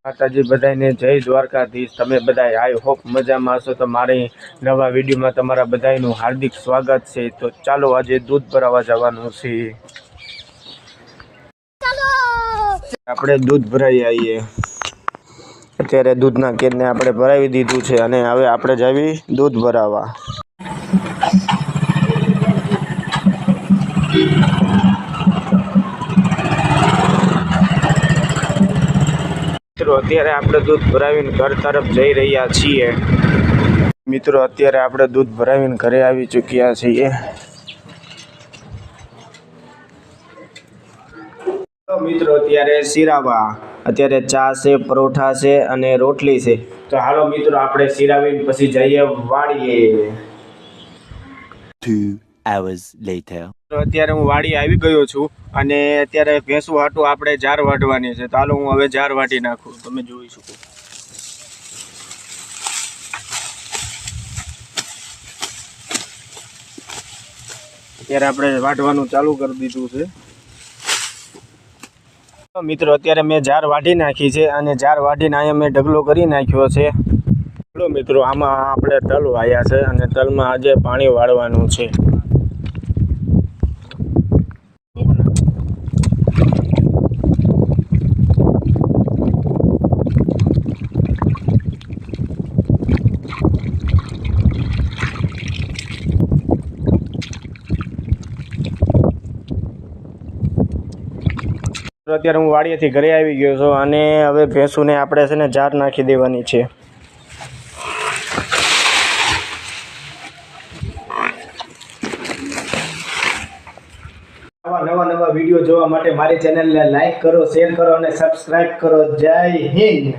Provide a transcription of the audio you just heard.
માતાજી બધાને જય દ્વારકાધીશ। તમે બધા આઈ હોપ મજામાં હશો। તો મારી નવા વિડીયોમાં તમારા બધાનું હાર્દિક સ્વાગત છે। તો ચાલો આજે દૂધ ભરાવા જવાનું છે। આપણે દૂધ ભરાઈ આવીએ। અત્યારે દૂધના કેનને આપણે ભરાવી દીધું છે અને હવે આપણે જાવી દૂધ ભરાવા। મિત્રો અત્યારે આપણે દૂધ ભરાવીને ઘર તરફ જઈ રહ્યા છીએ। મિત્રો અત્યારે આપણે દૂધ ભરાવીને ઘરે આવી ચૂક્યા છીએ। તો મિત્રો અત્યારે શિરાવા અત્યારે ચા છે, પરોઠા છે અને રોટલી છે। તો હાલો મિત્રો આપણે શિરાવીને પછી જઈએ વાડીએ। 2 hours later. તો અત્યારે હું વાડી આવી ગયો છું અને અત્યારે ભેંસું હાટું આપણે જાર વાઢવાની છે। તો હાલો હું હવે જાર વાઢી નાખું, તમે જોઈ શકો। અત્યારે આપણે વાઢવાનું ચાલુ કરી દીધું છે। મિત્રો અત્યારે મેં જાર વાઢી નાખી છે અને જાર વાઢીને અહીંયા મેં ઢગલો કરી નાખ્યો છે। ચલો મિત્રો આમાં આપણે તલ વાયા છે અને તલમાં આજે પાણી વાળવાનું છે। અત્યારે હું વાડીએથી ઘરે આવી ગયો છું અને હવે ભેંસુને આપણે છે ને જાર નાખી દેવાની છે। આવા નવા વિડીયો જોવા માટે મારી ચેનલને લાઈક કરો, શેર કરો અને સબસ્ક્રાઇબ કરો। જય હિન્દ।